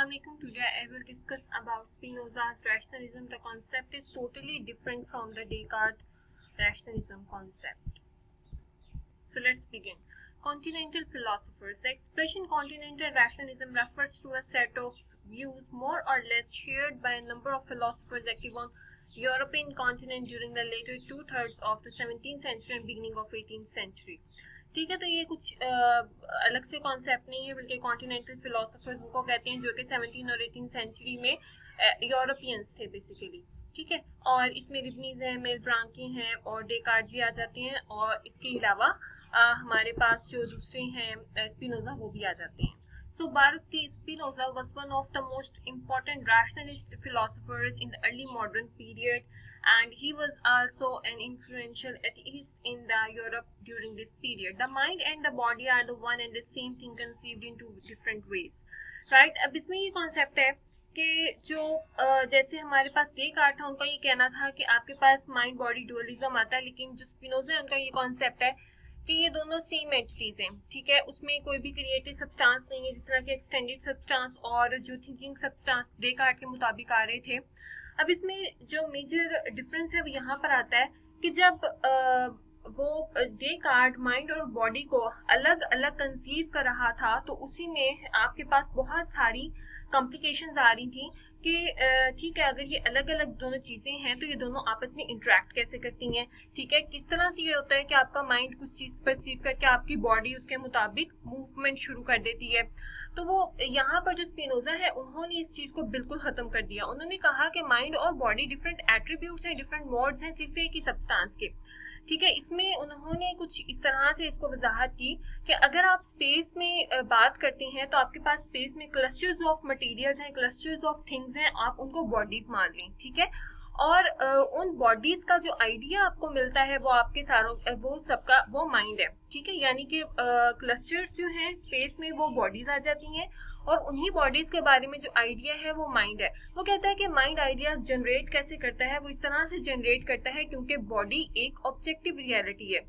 Assalamualaikum. Today I will discuss about Spinoza's rationalism. The concept is totally different from the Descartes rationalism concept. So let's begin. Continental philosophers. The expression continental rationalism refers to a set of views more or less shared by a number of philosophers active on European continent during the later two-thirds of the 17th century and beginning of 18th century. ठीक है, तो ये कुछ अलग से concept नहीं है, बल्कि कॉन्टिनेंटल फिलोसोफर्स उनको कहते हैं जो कि 17 और 18 सेंचुरी में यूरोपियंस थे बेसिकली. ठीक है, और इसमें लिबनीज हैं, मेलब्रांकी हैं और डेकार्ट भी आ जाते हैं, और इसके अलावा हमारे पास जो दूसरे हैं स्पिनोजा वो भी आ जाते हैं. So Baruch T. Spinoza was one of the most important rationalist philosophers in the early modern period, and he was also an influential atheist in the Europe during this period. The mind and the body are the one and the same thing conceived in two different ways. Right? अब इसमें ये concept है कि जो जैसे हमारे पास Descartes था, उनका ये कहना था कि आपके पास माइंड बॉडी डुअलिज्म आता है, लेकिन जो स्पिनोजा है उनका ये कॉन्सेप्ट है कि ये दोनों सेम एंटिटीज हैं. ठीक है, उसमें कोई भी क्रिएटिव सब्सटेंस नहीं है, जिस तरह के एक्सटेंडेड सब्सटेंस और जो थिंकिंग सब्सटेंस डेकार्ट के मुताबिक आ रहे थे. अब इसमें जो मेजर डिफरेंस है वो यहाँ पर आता है कि जब वो डेकार्ट माइंड और बॉडी को अलग अलग कंसीव कर रहा था, तो उसी में आपके पास बहुत सारी कॉम्प्लिकेशंस आ रही थी कि ठीक है, अगर ये अलग अलग दोनों चीजें हैं तो ये दोनों आपस में इंटरेक्ट कैसे करती हैं. ठीक है, किस तरह से ये होता है कि आपका माइंड कुछ चीज परसीव करके आपकी बॉडी उसके मुताबिक मूवमेंट शुरू कर देती है. तो वो यहाँ पर जो स्पिनोजा है उन्होंने इस चीज को बिल्कुल खत्म कर दिया. उन्होंने कहा कि माइंड और बॉडी डिफरेंट एट्रीब्यूट्स हैं, डिफरेंट मोड्स हैं सिर्फ एक ही सब्सटेंस के. ठीक है, इसमें उन्होंने कुछ इस तरह से इसको वजाहत की कि अगर आप स्पेस में बात करते हैं तो आपके पास स्पेस में क्लस्टर्स ऑफ मटेरियल्स हैं, क्लस्टर्स ऑफ थिंग्स हैं, आप उनको बॉडीज मान लें. ठीक है, और उन बॉडीज का जो आइडिया आपको मिलता है वो आपके सारों वो सबका वो माइंड है. ठीक है, यानी कि क्लस्टर्स जो हैं स्पेस में वो बॉडीज आ जाती हैं, और उन्हीं बॉडीज के बारे में जो आइडिया है वो माइंड है. वो कहता है कि माइंड आइडियाज जनरेट कैसे करता है, वो इस तरह से जनरेट करता है क्योंकि बॉडी एक ऑब्जेक्टिव रियलिटी है.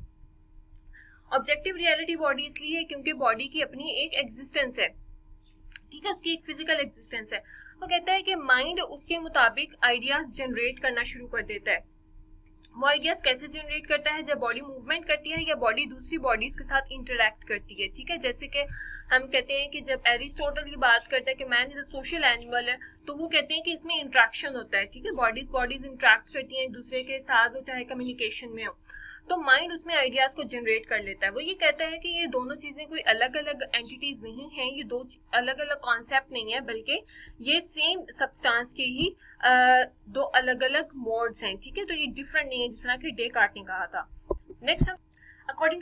ऑब्जेक्टिव रियलिटी बॉडी इसलिए है क्योंकि बॉडी की अपनी एक एग्जिस्टेंस है. ठीक है, उसकी एक फिजिकल एग्जिस्टेंस है. वो कहता है कि माइंड उसके मुताबिक आइडियाज जनरेट करना शुरू कर देता है. वो आइडियाज कैसे जनरेट करता है, जब बॉडी मूवमेंट करती है या बॉडी दूसरी बॉडीज के साथ इंटरेक्ट करती है. ठीक है, जैसे कि हम कहते हैं कि जब एरिस्टोटल की बात करता है कि man is a social animal है, तो वो कहते हैं कि इसमें इंटरेक्शन होता है. ठीक है, बॉडीज इंटरेक्ट करती हैं एक दूसरे के साथ, वो चाहे कम्युनिकेशन में हो, तो माइंड उसमें आइडियाज को जनरेट कर लेता है. वो ये कहता है कि ये दोनों चीजें कोई अलग अलग एंटिटीज नहीं हैं, ये दो अलग अलग कॉन्सेप्ट नहीं है, बल्कि ये सेम सब्सटेंस के ही दो अलग अलग मोड्स हैं. ठीक है, तो ये डिफरेंट नहीं है जिस तरह कि डेकार्ट ने कहा था. Next, according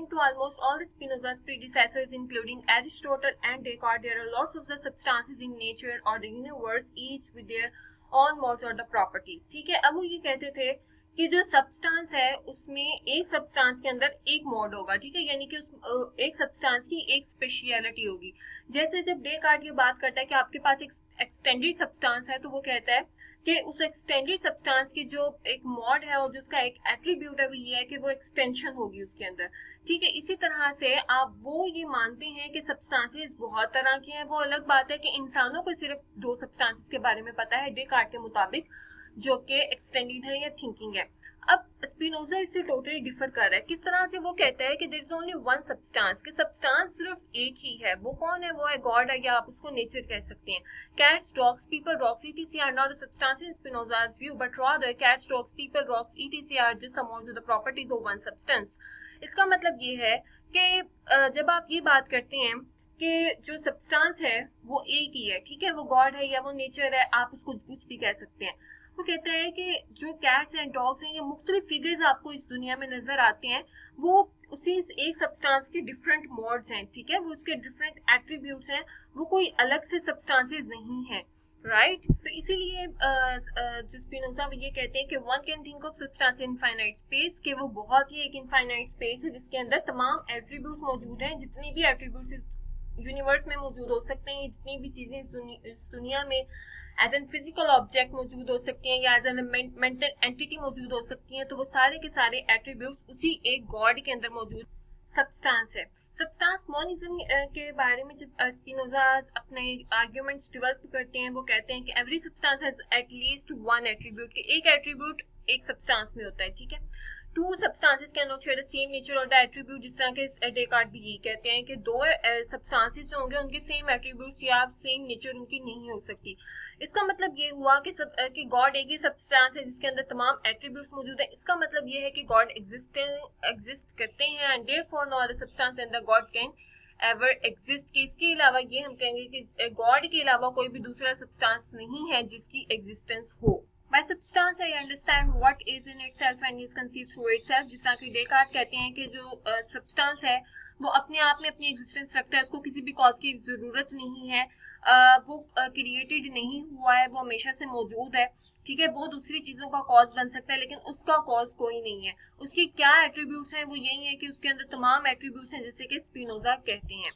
to almost all the Spinoza's predecessors, including Aristotle and Descartes, there are lots of the substances in nature or the universe, each with their own modes or the properties. ठीक है, अब वो ये कहते थे कि जो substance है उसमें एक सब्सटेंस के अंदर एक मोड होगा. ठीक है, यानी कि उस एक सब्सटेंस की एक स्पेशलिटी होगी. जैसे जब डेकार्ट ये बात करता है कि आपके पास एक एक्सटेंडेड सब्सटेंस है, तो वो कहता है कि उस एक्सटेंडेड सब्सटेंस की जो एक मॉड है और जिसका एक एट्रीब्यूट है वो ये है कि वो एक्सटेंशन होगी उसके अंदर. ठीक है, इसी तरह से आप वो ये मानते हैं कि सब्सटेंसेस बहुत तरह की हैं. वो अलग बात है कि इंसानों को सिर्फ दो सब्सटेंसेस के बारे में पता है डेकार्ट के मुताबिक, जो कि एक्सटेंडेड है या थिंकिंग है. अब स्पिनोजा इससे टोटली डिफर कर रहा है. किस तरह से? वो कहता है कि there is only one substance, कि सब्सटेंस सिर्फ एक ही है. वो कौन है? वो है गॉड है, या आप उसको नेचर कह सकते हैं. Cats, dogs, people, rocks, ETC are not the substances in Spinoza's view, but rather cats, dogs, people, rocks, ETC are just some of the properties of one substance. इसका मतलब ये है कि जब आप ये बात करते हैं कि जो सब्सटेंस है वो एक ही है, ठीक है, वो गॉड है या वो नेचर है, आप उसको कुछ भी कह सकते हैं. वो कहता है कि जो कैट्स एंड डॉग्स हैं, ये मुख्तलिफ फिगर्स आपको इस दुनिया में नजर आते हैं, वो उसी एक सब्सटेंस के डिफरेंट मोड्स हैं. ठीक है, वो उसके डिफरेंट एट्रीब्यूट्स हैं, वो कोई अलग से सब्सटेंसेस नहीं है. राइट, तो इसीलिए जो स्पिनोजा वो ये कहते हैं कि one can think of substance in infinite space, कि वो बहुत ही एक इनफाइनाइट स्पेस है जिसके अंदर तमाम एट्रीब्यूट्स मौजूद हैं. जितनी भी एट्रीब्यूट्स यूनिवर्स में मौजूद हो सकते हैं, जितनी भी चीजें इस दुनिया में एज एन फिजिकल ऑब्जेक्ट मौजूद हो सकती हैं या एज एन मेंटल एंटिटी मौजूद हो सकती हैं, तो वो सारे के सारे एट्रीब्यूट्स उसी एक गॉड के अंदर मौजूद सब्सटेंस है. सब्सटेंस मोनिज्म के बारे में जब स्पिनोजा अपने आर्ग्यूमेंट्स डेवलप करते हैं, वो कहते हैं कि every substance has at least one attribute, कि एक एट्रीब्यूट एक सब्सटेंस में होता है, ठीक है। To substances can not share the same nature और द एट्रीब्यूट, जिस तरह के डेकार्ट भी यही कहते हैं कि दो सब्सटेंसेस जो होंगे उनके सेम एट्रीब्यूट्स या सेम नेचर उनकी नहीं हो सकती। इसका मतलब ये हुआ कि गॉड एक ही सब्सटेंस है जिसके अंदर तमाम एट्रीब्यूट्स मौजूद है। इसका मतलब ये है कि गॉड एग्जिस्ट करते हैं and therefore no other substance then the God can ever exist. कि इसके अलावा ये हम कहेंगे कि गॉड के अलावा कोई भी दूसरा सब्सटेंस नहीं है जिसकी एग्जिस्टेंस हो। By substance I understand what is in itself and is conceived through itself, जिस तरह कि डेकार्ट कहते हैं कि जो सब्सटेंस है वो अपने आप में अपनी एग्जिस्टेंस रखता है, उसको किसी भी कॉज की जरूरत नहीं है, वो क्रिएटेड नहीं हुआ है, वो हमेशा से मौजूद है, ठीक है। वो दूसरी चीजों का कॉज बन सकता है लेकिन उसका कॉज कोई नहीं है। उसकी क्या एट्रीब्यूट्स हैं, वो यही है कि उसके अंदर तमाम एट्रीब्यूट्स हैं जैसे कि स्पिनोजा कहते हैं।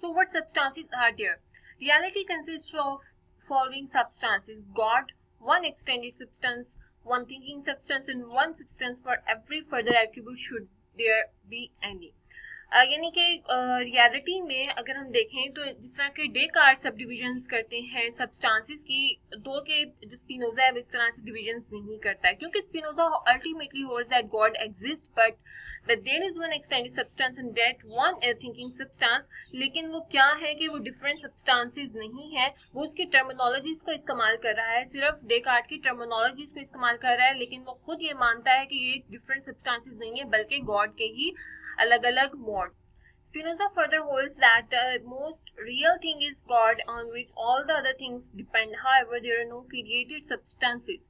So what substances are there? Reality consists of following substances: God, one extended substance, one thinking substance, and one substance for every further attribute should there be any. यानी कि रियलिटी में अगर हम देखें तो जिस तरह के डेकार्ट सब डिविजन्स करते हैं सब्सटेंसेस की, दो के जो स्पिनोजा है इस तरह से डिविजन्स नहीं करता है, क्योंकि Spinoza ultimately holds that God exist but that there is one extended substance and that one thinking substance। लेकिन वो क्या है कि वो डिफरेंट सब्सटेंसेस नहीं है, वो उसकी टर्मिनोलॉजीज को इस्तेमाल कर रहा है, सिर्फ डेकार्ट की टर्मिनोलॉजीज को इस्तेमाल कर रहा है, लेकिन वो खुद ये मानता है कि ये डिफरेंट सब्सटेंसेस नहीं है बल्कि गॉड के ही अलग अलग mode. Spinoza further holds that the most real thing is God, on which all the other things depend. However, there are no created substances.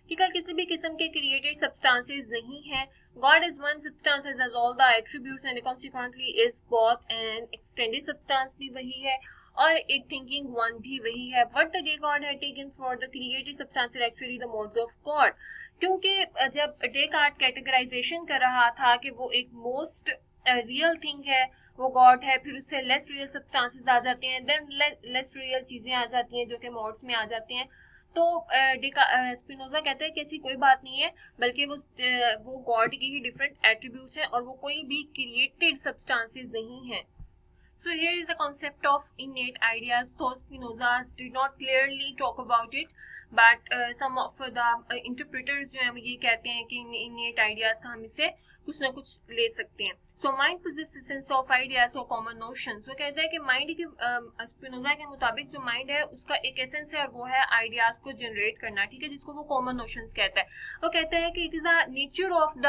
ठीक है, किसी भी किस्म के क्रिएटेड सब्सटेंसेस नहीं है। God is one substance has all the attributes and consequently is both an extended substance भी वही है और एक thinking one भी वही है। What the Descartes had taken for the created substance is actually the modes of God। क्योंकि जब Descartes कैटेगराइजेशन कर रहा था कि वो एक मोस्ट रियल थिंग है, वो गॉड है, फिर उससे लेस रियल सब्सटेंसेस आ जाते हैं, देन लेस रियल चीजें आ जाती हैं जो कि मोड्स में आ जाते हैं। तो स्पिनोजा कहता है कि ऐसी कोई बात नहीं है, बल्कि वो गॉड की ही डिफरेंट एट्रीब्यूट्स हैं और वो कोई भी क्रिएटेड सब्सटेंसेस नहीं है। So here is the concept of innate ideas. Though Spinoza did not clearly talk about it, but some of the interpreters जो हैं वो ये कहते हैं कि innate ideas का हम इसे कुछ ना कुछ ले सकते हैं। So mind possesses the sense of ideas or common notions। वो कहता है कि माइंड की स्पिनोजा के मुताबिक जो माइंड है उसका एक एसेंस है और वो है आइडियाज को जनरेट करना, ठीक है, जिसको वो कॉमन नोशंस कहता है। वो कहता है कि it is the nature of the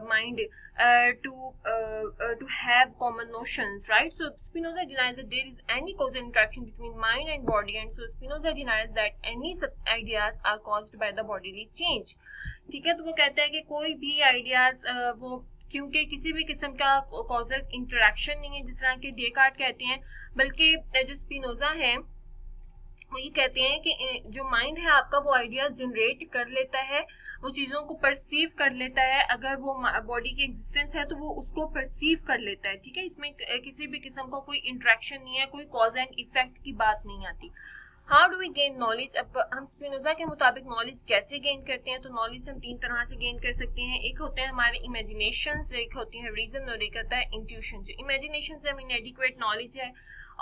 mind to have common notions, right? So Spinoza denies that there is any causal interaction between mind and body, and so Spinoza denies that any ideas are caused by the bodily change। ठीक है, तो वो कहता है कि कोई भी ideas वो क्योंकि किसी भी किस्म का कॉजल इंटरेक्शन नहीं है जिस तरह के डेकार्ट कहते हैं, बल्कि जो स्पिनोजा है वो ये कहते हैं कि जो माइंड है आपका वो आइडियाज जनरेट कर लेता है, वो चीजों को परसीव कर लेता है। अगर वो बॉडी की एग्जिस्टेंस है तो वो उसको परसीव कर लेता है, ठीक है। इसमें किसी भी किस्म का कोई इंटरेक्शन नहीं है, कोई कॉज एंड इफेक्ट की बात नहीं आती। How do we gain knowledge? अब हम स्पिनोजा के मुताबिक नॉलेज कैसे गेन करते हैं? तो नॉलेज हम तीन तरह से गेन कर सकते हैं। एक होते हैं हमारे इमेजिनेशन, एक होती है रीजन और एक होता है इंट्यूशन। जो इमेजिनेशन से हम इनएडिक्वेट नॉलेज है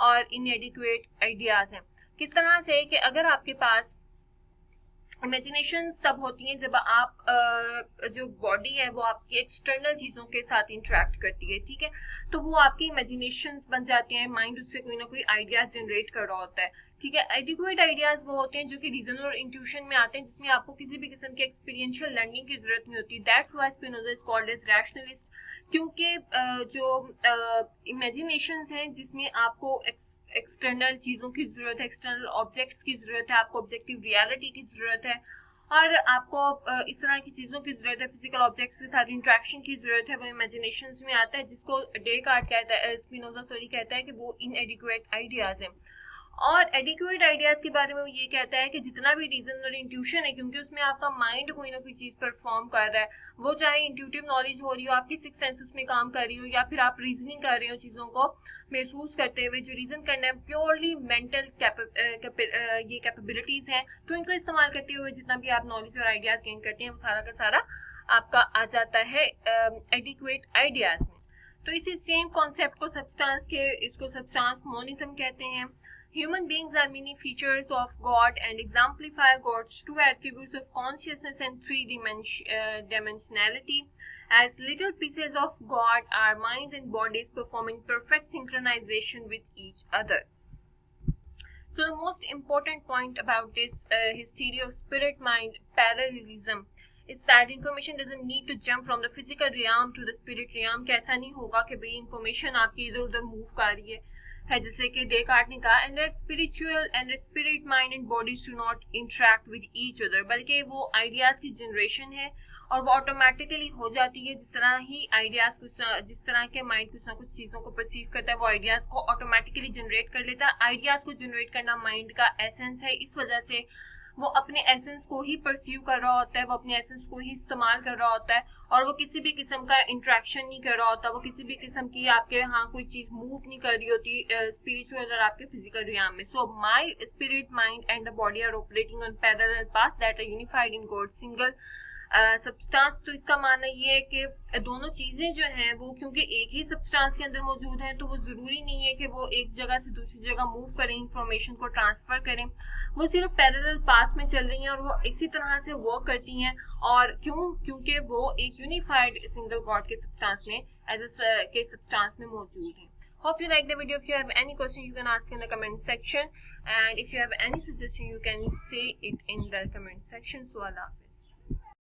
और इनएडिक्वेट आइडियाज हैं। किस तरह से कि अगर आपके पास इमेजिनेशन तब होती है जब आप जो बॉडी है वो आपकी एक्सटर्नल चीजों के साथ इंटरेक्ट करती है, ठीक है, तो वो आपकी इमेजिनेशंस बन जाते हैं, माइंड उससे कोई ना कोई आइडियाज जनरेट कर रहा होता है, ठीक है। एडिक्वेट आइडियाज वो होते हैं जो कि रीजन और इंट्यूशन में आते हैं, जिसमें आपको किसी भी किस्म की एक्सपीरियंशियल लर्निंग की जरूरत नहीं होती। That's why Spinoza is called as rationalist, क्योंकि जो इमेजिनेशंस हैं जिसमें आपको एक्सटर्नल चीजों की जरूरत है, एक्सटर्नल ऑब्जेक्ट्स की जरूरत है, आपको ऑब्जेक्टिव रियलिटी की जरूरत है और आपको इस तरह की चीजों की जरूरत है, फिजिकल ऑब्जेक्ट्स के साथ इंटरेक्शन की जरूरत है, वो इमेजिनेशंस में आता है, जिसको डेकार्ट कहता है, स्पिनोजा कहता है कि वो इनएडिक्वेट आइडियाज हैं। और एडिक्वेट आइडियाज के बारे में वो ये कहता है कि जितना भी रीजन और इंट्यूशन है, क्योंकि उसमें आपका माइंड कोई ना कोई चीज परफॉर्म कर रहा है, वो चाहे इंट्यूटिव नॉलेज हो रही हो, आपकी सिक्स सेंस उसमें काम कर रही हो, या फिर आप रीजनिंग कर रहे हो चीजों को महसूस करते हुए, जो रीजन करना है प्योरली मेंटल ये कैपेबिलिटीज हैं, तो इनको इस्तेमाल करते हुए जितना भी आप नॉलेज और आइडियाज गेन करते हैं वो सारा का सारा आपका आ जाता है एडिक्वेट आइडियाज में। तो इसी सेम कॉन्सेप्ट को सब्सटेंस के, इसको सब्सटेंस मोनिज्म कहते हैं. Human beings are many features of God and exemplify God's two attributes of consciousness and three-dimensionality. As little pieces of God, our minds and bodies performing perfect synchronization with each other. So the most important point about this, his theory of spirit-mind parallelism, is that information doesn't need to jump from the physical realm to the spirit realm. कैसा नहीं होगा कि भाई information आपकी इधर उधर move कर रही है जैसे कि डेकार्ट ने कहा, and that spiritual and spirit mind and bodies do not interact with each other, बल्कि वो आइडियाज की जनरेशन है और वो ऑटोमेटिकली हो जाती है. जिस तरह ही आइडियाज कुछ, जिस तरह के माइंड कुछ ना कुछ चीज़ों को परसीव करता है, वो आइडियाज को ऑटोमेटिकली जनरेट कर लेता है. आइडियाज को जनरेट करना माइंड का एसेंस है, इस वजह से वो अपने एसेंस को ही परसीव कर रहा होता है, वो अपने एसेंस को ही इस्तेमाल कर रहा होता है और वो किसी भी किस्म का इंट्रैक्शन नहीं कर रहा होता, वो किसी भी किस्म की आपके यहाँ कोई चीज़ मूव नहीं कर रही होती स्पिरिचुअल और आपके फिजिकल रियाम में. So my spirit, mind and the body are operating on parallel paths that are unified in God single substance. तो इसका मानना ये है कि दोनों चीज़ें जो हैं वो क्योंकि एक ही सब्सटेंस के अंदर मौजूद हैं, तो वो ज़रूरी नहीं है कि वो एक जगह से दूसरी जगह मूव करें, इंफॉर्मेशन को ट्रांसफ़र करें. वो सिर्फ पैरेलल पाथ में चल रही हैं और वो इसी तरह से वर्क करती हैं. और क्योंकि वो एक यूनिफाइड सिंगल गॉड के सब्सटेंस में के सब्सटेंस में मौजूद हैं. Hope you like the video. If you have any question, you can ask in the comment section, and if you have any suggestion, you can say it in the comment section. So Allah Hafiz.